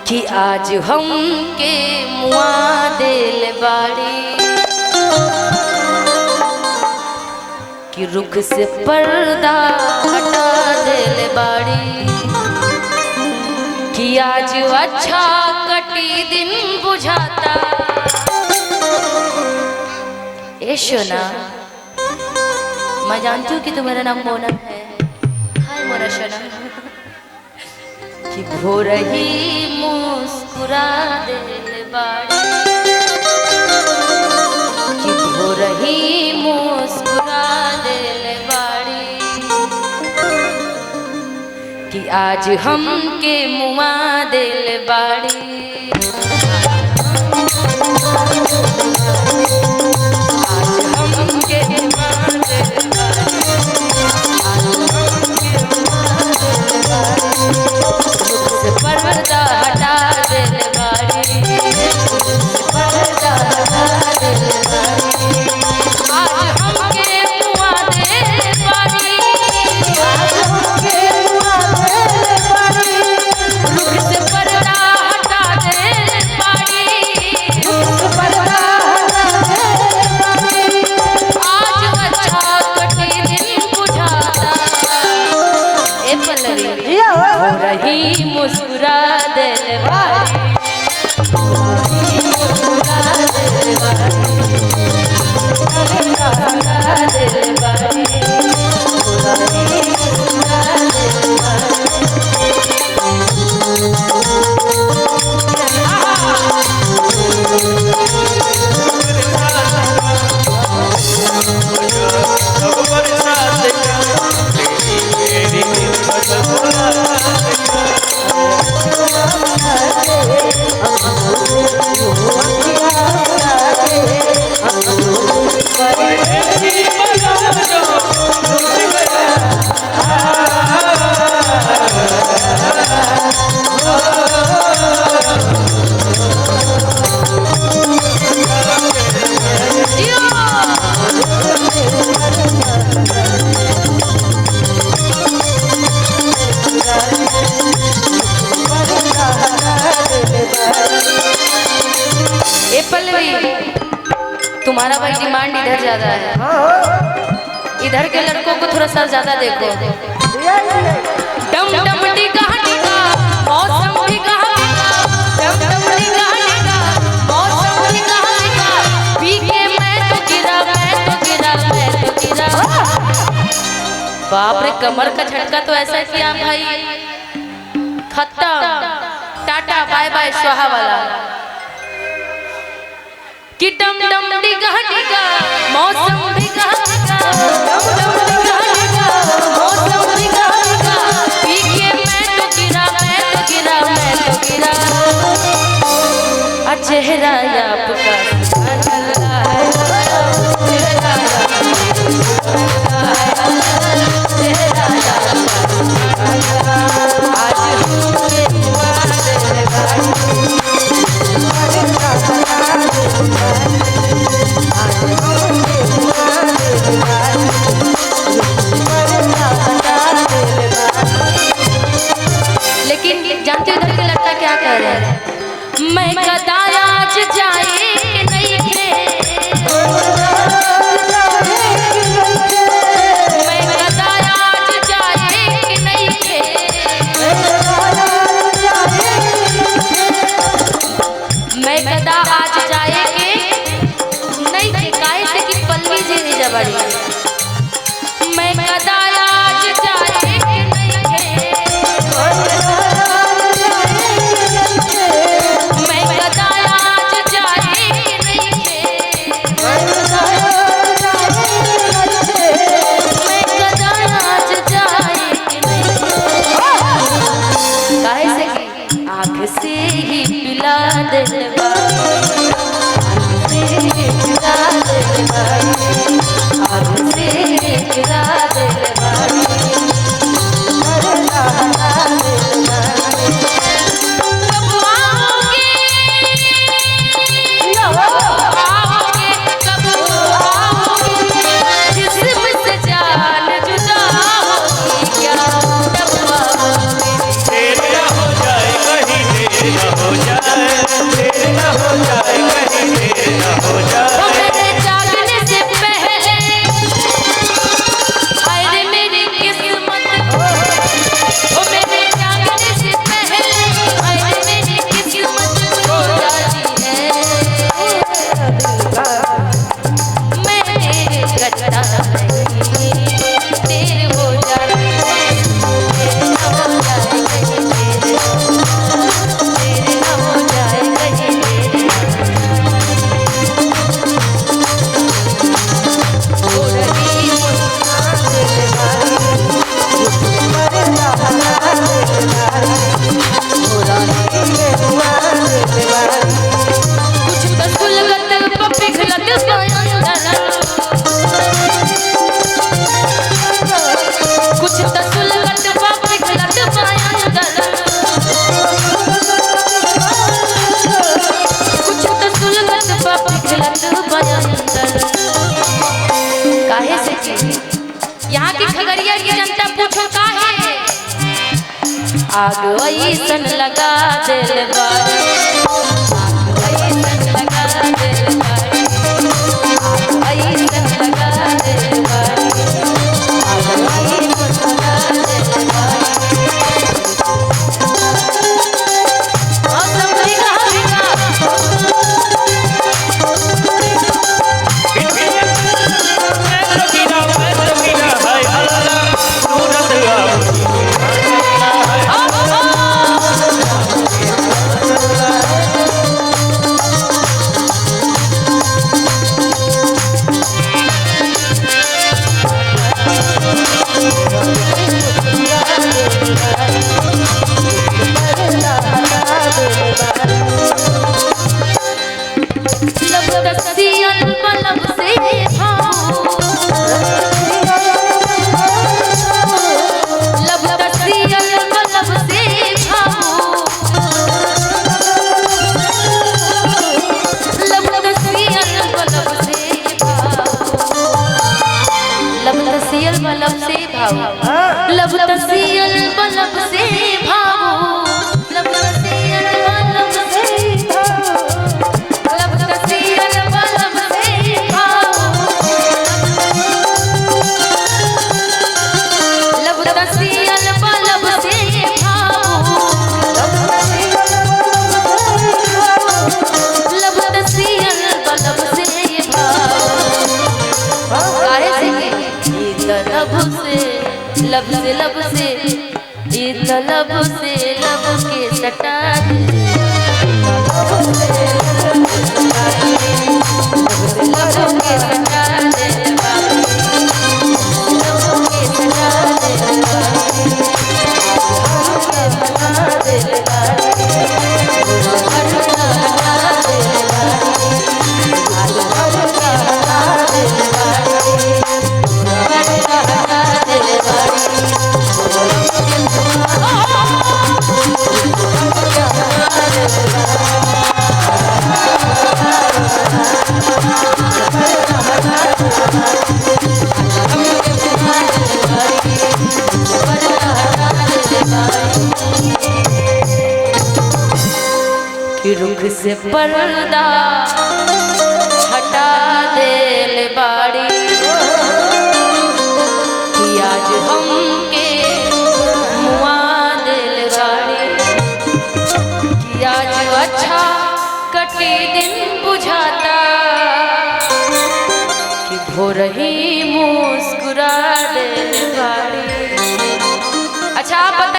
कि आज हम के मुआ दिल बाड़ी कि रुख से पर्दा हटा दिल बाड़ी कि आज अच्छा कटी दिन बुझाता। ए सोना, मैं जानती हूँ कि तुम्हारा नाम मोना है। हाय मोना सोना। कि भोर ही मुस्कुरा दिल बाड़ी कि भोर ही मुस्कुरा दिल बाड़ी कि आज हम के मुआ दिल बाड़ी। पर्दा हटा दिल बाड़ी, पर्दा हटा दिल बाड़ी, आज हमके मुआ दिल बाड़ी, आज हमके मुआ दिल बाड़ी, रुख से पर्दा हटा दिल बाड़ी, रुख से पर्दा हटा दिल बाड़ी, आज अच्छा कटे दिन बुझाता। ए पल्लवी हो रही मुस्कुरा दिल बाड़ी, मुस्कुरा दिल बाड़ी, मुस्कुरा दिल बाड़ी, मुस्कुरा दिल तुम्हारा भाई डिमांड इधर ज्यादा है। इधर के लड़कों को थोड़ा सा ज्यादा देखो। डम डम टिका टिका मौसम टिका टिका, डम डम टिका टिका मौसम टिका टिका, पी के मैं तो गिरा, मैं तो गिरा, मैं तो गिरा। बाप रे, कमर का झटका तो ऐसा किया भाई, खत्म, टाटा बाय बाय स्वाहा वाला। कि डम डम डिगा डिगा मौसम डिगा डिगा, डम डम डिगा डिगा मौसम डिगा डिगा, पी के मैं तो गिरा, मैं तो गिरा, मैं तो गिरा। चेहरा आपका लेकिन जानते हो इधर के लड़का क्या कह रहे हैं? मैं कदा आज जाए कि नहीं थे, मैं कदा आज जाए कि नहीं थे, मैं कदा आज जाए कि नहीं थे, काहे से कि पल्लवी जी नहीं जबड़ी। मैं कदा आज जाए कि नहीं थे, मैं कदा आज जाए कि नहीं थे, मैं कदा आज जाए कि नहीं थे। काहे से कि आँख से ही पिला दिल बाड़ी, आँख से ही पिला दिल बाड़ी, आँख से ही पिला दिल बाड़ी, तेरा हो जाए कहीं हो जाए, देर न हो जाए, कहीं देर न हो जाए। मेरे जागने से पहले हाय रे मेरी किस्मत, ओ मेरे जागने से पहले हाय रे मेरी किस्मत हो जाती है। मैं तेरे कटता नहीं, देर हो जाए, देर न हो जाए, कहीं देर न हो जाए, कहीं देर हो रही कुछ तो सुलगत पप्पी खिलत कुछ तो सुलगत पप्पी खिलत कुछ तो सुलगत पप्पी खिलत काहे से कि यहाँ की खगड़िया की जनता पूछो काहे आग ऐसन लगा दिल बारी, आग ऐसन लगा दिल बारी, आग ऐसन लगा दिल बारी, आग ऐसन लगा दिल बारी। और सब भीगा भीगा लब तसियल बलब से भावो, लब तसियल बलब से भावो, लब तसियल बलब से भावो, लब तसियल बलब से भावो, लब तसियल बलब से भावो। काहे से लब से लब से लब से लब से लब के सटा दे, लब से लब के सटा दे, लब के सटा दे, रुख से पर्दा हटा देल बाड़ी, कि आज हमके मुआ दिल बाड़ी, कि आज अच्छा कटी दिन बुझाता, कि भोर ही मुस्कुरा दिल बाड़ी। अच्छा आप